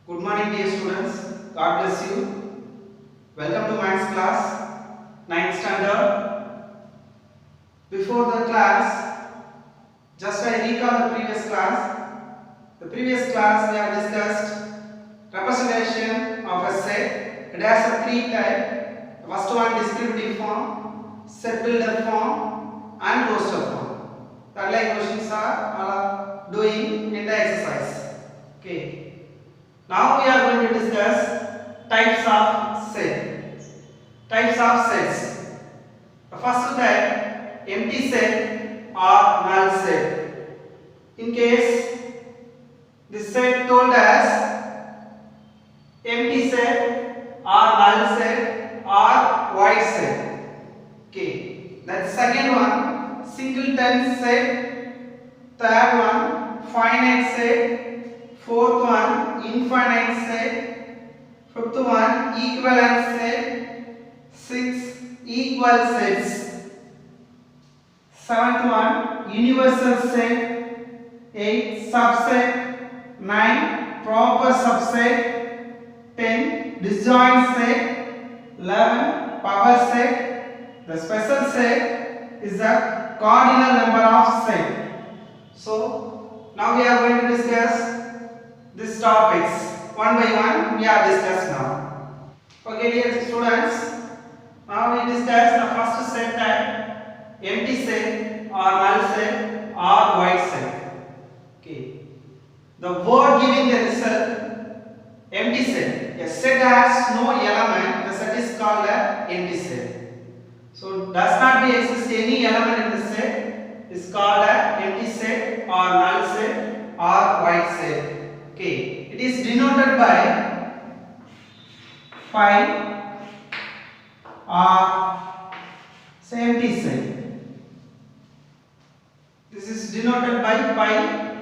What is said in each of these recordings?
Good morning dear students. God bless you. Welcome to Maths class, 9th standard. Before the class, just I recall the previous class. The previous class we have discussed representation of a set. It has a three types. The first one descriptive form, set builder form and roster form. The underlying questions are doing in the exercise. Okay. Now we are going to discuss types of set. Types of sets. The first type, empty set or null set. In case this set told us empty set or null set or void set. Okay. That's second one, singleton set. Third one, finite set. Fourth one, infinite set. Fifth one, equivalent set. Sixth, equal sets. Seventh one, universal set. Eight, subset. Nine, proper subset. 10, disjoint set. 11, power set. The special set is the cardinal number of set. So now we are going to discuss these topics one by one. We have discussed now. Okay dear students, now we discuss the first set type, empty set or null set or void set. Okay. The word giving the result, empty set. A set has no element, the set is called an empty set. So does not be exist any element in the set is called an empty set or null set or void set. Okay, it is denoted by pi or empty set. This is denoted by pi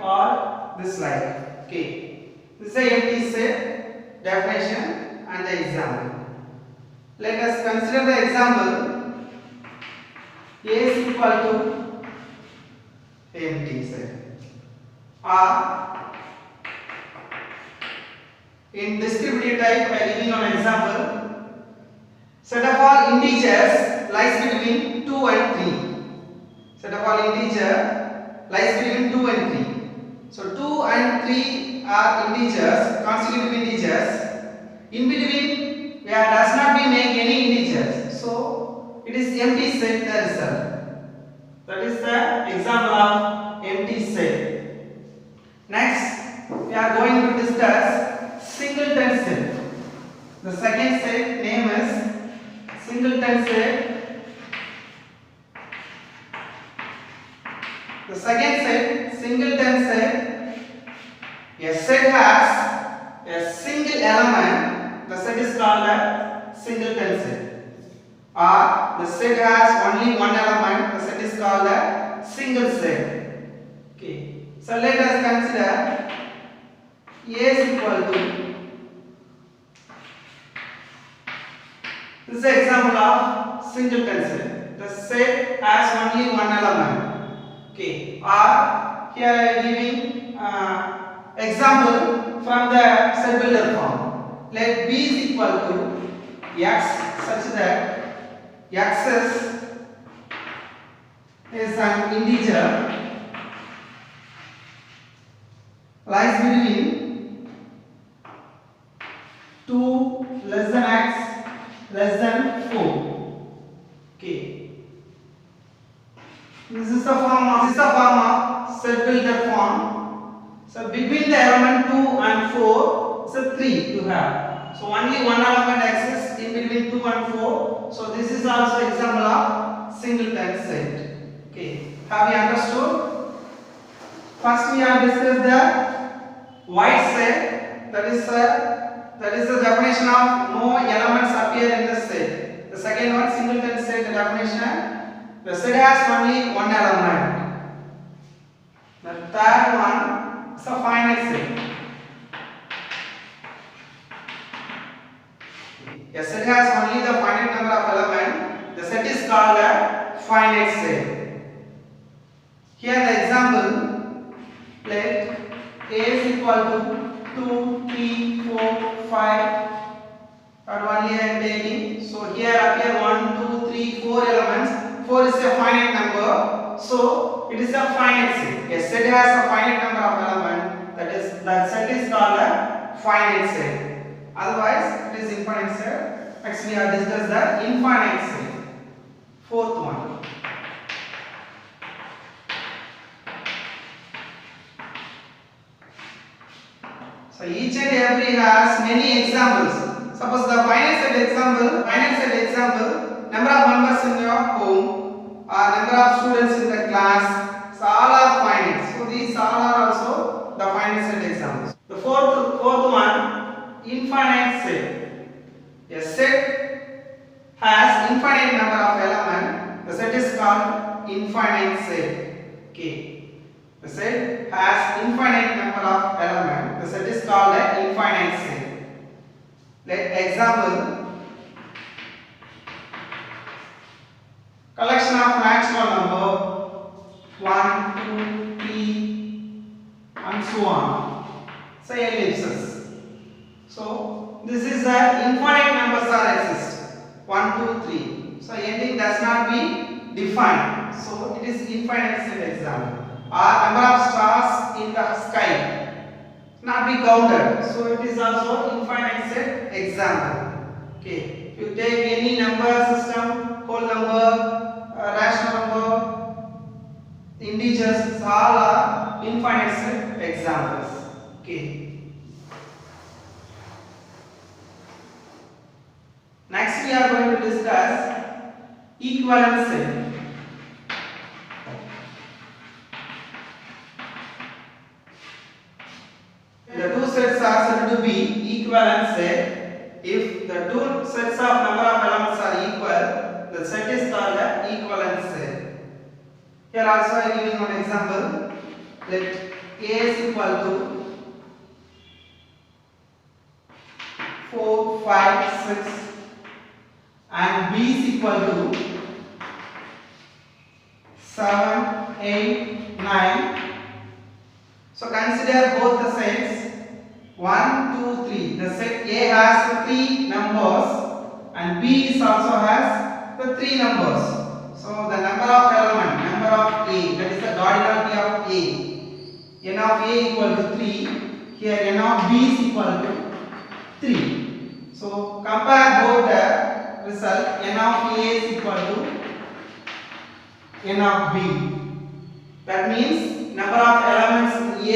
or this like. Okay, this is a empty set definition and the example. Let us consider the example. A is equal to empty set. Or in descriptive type, by giving an example, set of all integers lies between 2 and 3. Set of all integer lies between 2 and 3. So 2 and 3 are integers, consecutive integers. In between, there does not be make any integers. So it is empty set the result. That is the example of empty set. Next, we are going to discuss singleton set. The second set name is singleton set. The second set, singleton set. A set has a single element. The set is called a singleton set. Or the set has only one element. The set is called a single set. Okay. So let us consider A is equal to. This is an example of singleton set. The set has only one element. Okay. Or here I am giving example from the set builder form. Let b is equal to x such that x is an integer lies between 2 less than x less than 4. Okay. This is the form of set builder form. So between the element 2 and 4, so 3 you have. So only one element exists in between 2 and 4. So this is also example of singleton set. Okay. Have you understood? First we have discussed the void set. That is the definition of no elements appear in the set. The second one, singleton set, the definition. The set has only one element. The third one is a finite set. A set has only the finite number of elements. The set is called a finite set. Here the example, let A is equal to 2, 3, 4, 5 are only I am taking. So here appear 1, 2, 3, 4 elements. 4 is a finite number. So it is a finite set. A set has a finite number of elements. That set is called a finite set. Otherwise it is infinite set. Next we have discussed the infinite set. Fourth one. So each and every has many examples. Suppose the finite set example, number of members in your home or number of students in the class, so all are finite. So these all are also the finite set examples. The fourth one, infinite set. A set has infinite number of elements. The set is called infinite set. Okay. The set has infinite number of elements. The set is called an infinite set. Let example, collection of natural number 1, 2, 3 and so on. Say ellipses. So this is the infinite numbers are exist. 1, 2, 3. So ending does not be defined. So it is infinite set example. Or number of stars in the sky not be counted, so it is also infinite set example. Okay, if you take any number system, whole number, rational number, integers, all are infinite set examples. Okay. Next we are going to discuss equivalent set. The two sets are said to be equivalent set. If the two sets of number of elements are equal, the set is called an equivalent set. Here also I am giving one example. Let A is equal to 4, 5, 6 and B is equal to 7, 8, 9. So consider both the sets 1, 2, 3. The set A has 3 numbers and B is also has the 3 numbers. So the number of element, number of A, that is the cardinality of A. N of A equal to 3. Here N of B is equal to 3. So compare both the result. N of A is equal to N of B. That means number of elements in A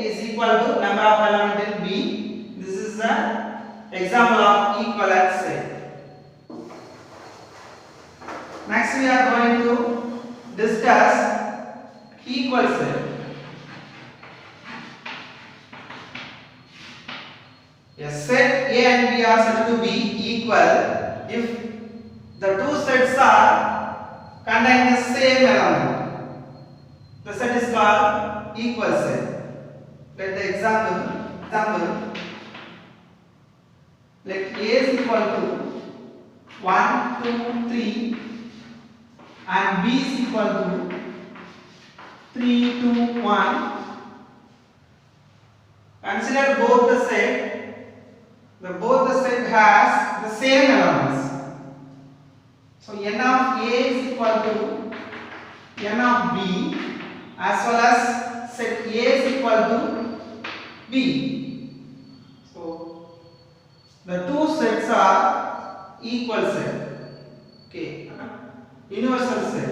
is equal to number of elements in B. This is the example of equivalent set. Next we are going to discuss equal set. A set A and B are said to be equal if the two sets are contain the same element. The set is called equal set. Let the example, let A is equal to 1, 2, 3 and B is equal to 3, 2, 1. Consider both the set. Both the set has the same elements. So N of A is equal to N of B as well as set A is equal to B. So the two sets are equal set. Okay. Universal set.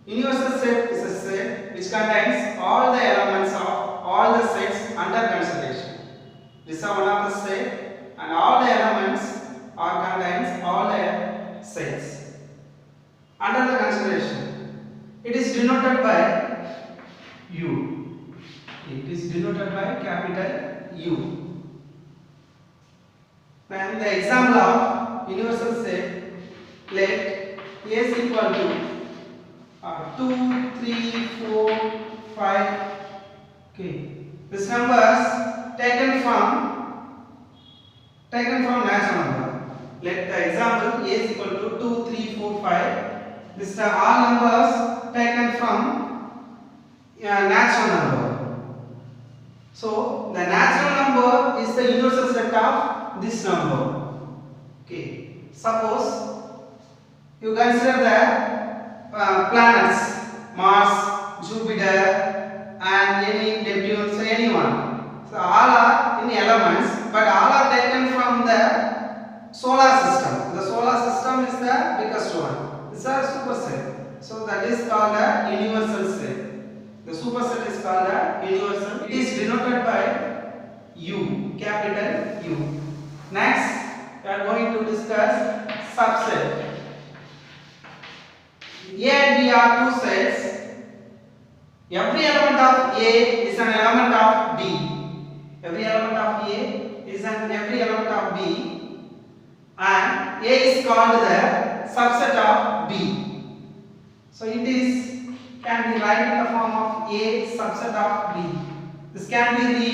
Universal set is a set which contains all the elements of all the sets under consideration. This is one of the set and all the elements are contains all the sets under the consideration. It is denoted by U. It is denoted by capital U. Then the example of universal set, let A is equal to 2, 3, 4, 5. Okay. These numbers taken from natural number. Let the example A is equal to 2, 3, 4, 5. These are all numbers taken from natural number. So the natural number is the universal set of this number. Okay. Suppose you consider the planets, Mars, Jupiter, and any Neptune, so anyone. So all are in elements, but all are taken from the solar system. The solar system is the biggest one. It's a superset. So that is called a universal set. The superset is called a universal. It is denoted by U, capital U. Next, we are going to discuss subset. A and B are two sets. Every element of A is an element of B. Every element of A is every element of B, and A is called the subset of B. So it is can be written in the form of A subset of B. This can be the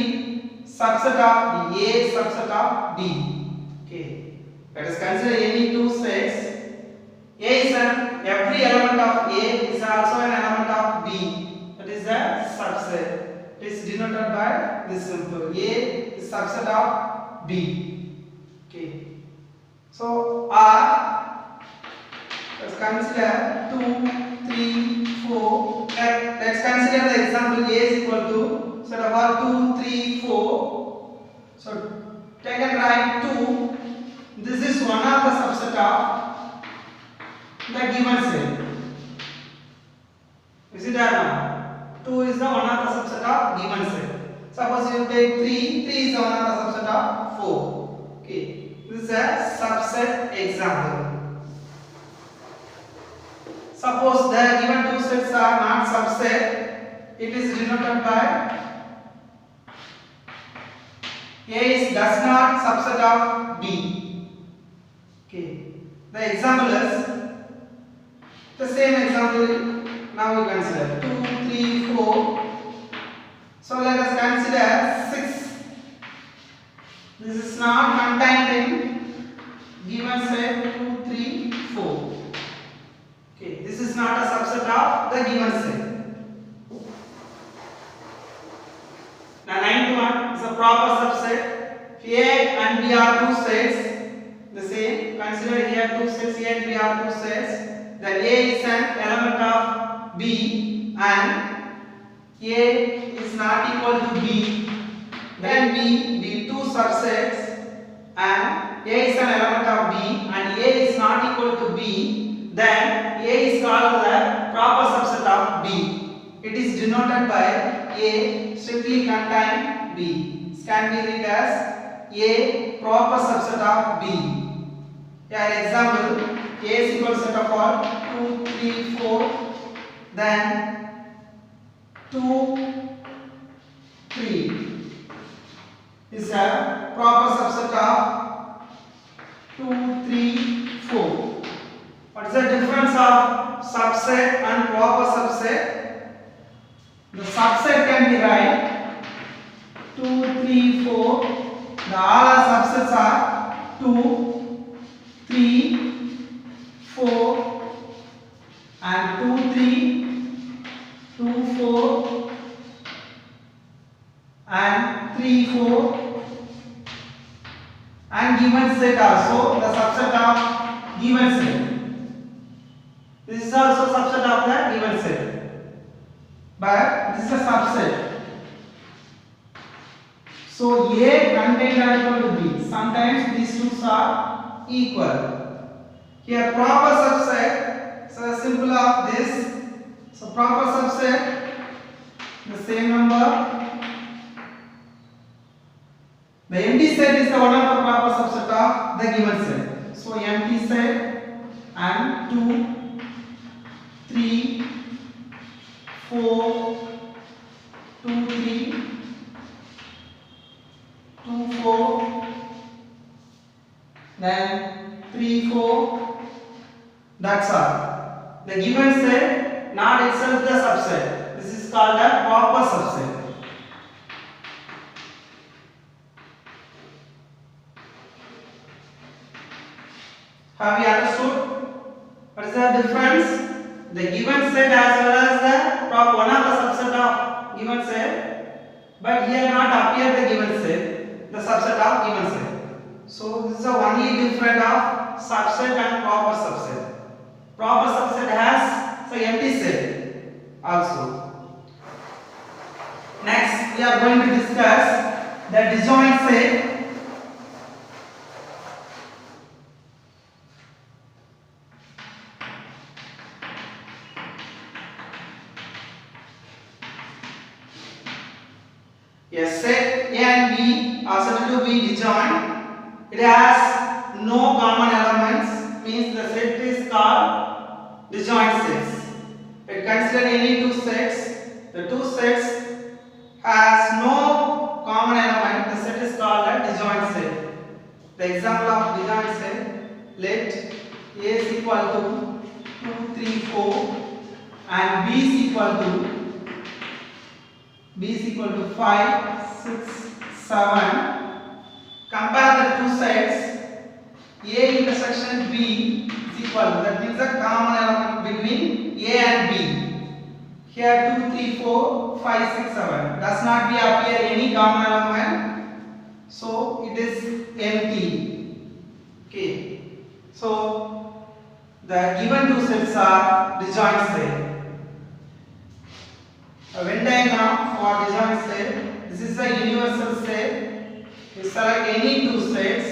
subset of B, A subset of B. Okay. Let us consider any two sets. A is every element of A is also an element of B. That is a subset. It is denoted by this symbol. A is subset of B. Okay. So R, let's consider 2, 3, 4. Let's consider the example A is equal to set of all 2, 3, 4. So take and write 2. This is one of the subset of the given set. Is it or not? 2 is the one of the subset of given set. Suppose you take 3, 3 is the one of the subset of 4. Okay. This is a subset example. Suppose the given two sets are not subset, it is denoted by A does not subset of B. Okay. The example is the same example. Now we consider 2, 3, 4. So let us consider 6. This is not contained in given set 2, 3, 4. Okay, this is not a subset of the given set. The ninth one is a proper subset. If A and B are two sets, the same. Consider here two sets, A and B are two sets. Then A is an element of B and A is not equal to B. Then B be two subsets and A is an element of B and A is not equal to B. Then A is called the proper subset of B. It is denoted by A strictly contain B. This can be read as A proper subset of B. Here example, A is equal to set of all 2, 3, 4. Then 2, 3 is a proper subset of 2, 3, 4. What is the difference of subset and proper subset? The subset can be right 2, 3, 4. The all our subsets are 2, 3, 4 and 2, 3, 2, 4 and 3, 4 and given set also the subset of given set. This is also subset of the given set, but this is a subset. So A contained are equal to B. Sometimes these two are equal. Here proper subset. So simple of this. So proper subset, the same number. The empty set is the one of the proper subset of the given set. So empty set and 2, 3, 4, 2, 3, 2, 4, then 3, 4. That's all. The given set, not itself the subset. This is called a proper subset. Have you understood? What is the difference? The given set as well as the one of the subset of given set. but here not appear the given set, the subset of given set. So this is the only difference of subset and proper subset. Proper subset has the empty set also. Next we are going to discuss the disjoint set. A set A and B are said to be disjoint. It has no common elements, means the set is called disjoint sets. It consider any two sets. The two sets has no common element. The set is called a disjoint set. The example of disjoint set: let A is equal to 2, 3, 4, and B is equal to 5, 6, 7. Compare the two sides. A intersection B is equal to, that means the common element between A and B. Here 2, 3, 4, 5, 6, 7. Does not be appear any common element. So it is empty. Okay. So the given two sets are disjoint set. A Venn diagram for disjoint set. This is a universal set. You select any two sets,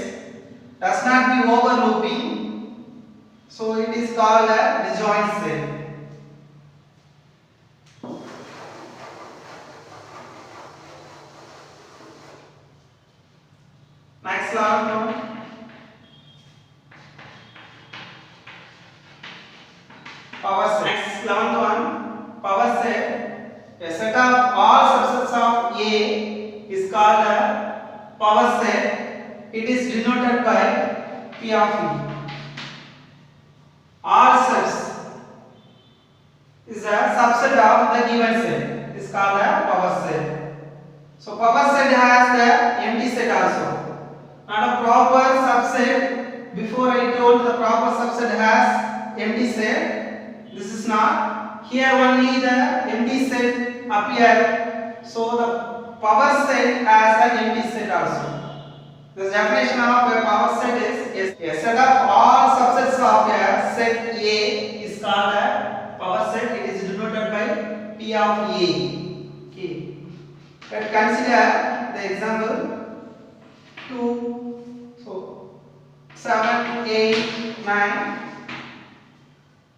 does not be overlooping, so it is called a disjoint set. Next law. Power set. Next 11th one. Power set. A set of all subsets of A is called a power set. It is denoted by P of E. All sets is a subset of the given set. It is called a power set. So power set has the empty set also. Not a proper subset. Before I told the proper subset has empty set. This is not. Here only the empty set appear. So the power set has an empty set also. The definition of a power set is a set of all subsets of a set A is called a power set. It is denoted by P of A. Okay. Let's consider the example 2, so 7, 8, 9.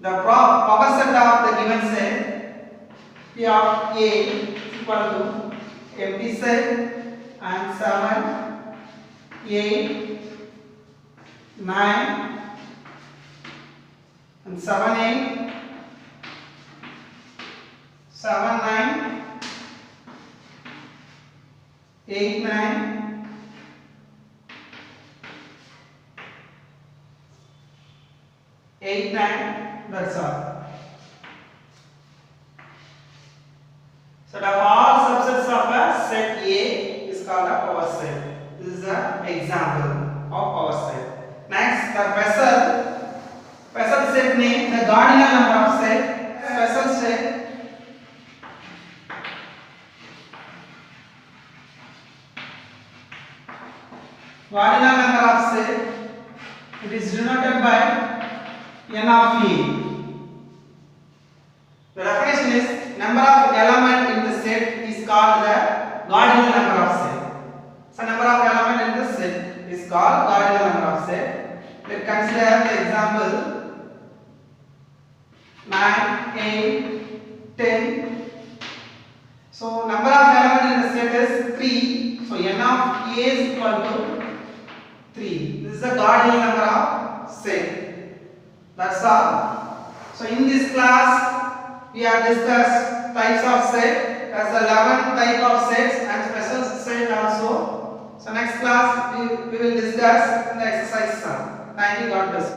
The power set of the given set P of A is equal to empty set and 7, 8, 9 and 7, 8, 7, 9, 8, 9, 8, 9. That's all. Set of all subsets of a set A is called a power set. This is an example of power set. Next, the Bessel set name, the cardinal number of set. Bessel set cardinal number of set. It is denoted by n of E. The definition is number of element in the set is called the cardinal number of set. So number of element in the set is called cardinal number of set. Let's consider the example 9, 8, 10. So number of element in the set is 3. So n of A is equal to 3. This is the cardinal number of set. That's all. So in this class we have discussed types of set, as 11 type of sets and special set also. So next class we will discuss the exercise sum. Thank you. God bless.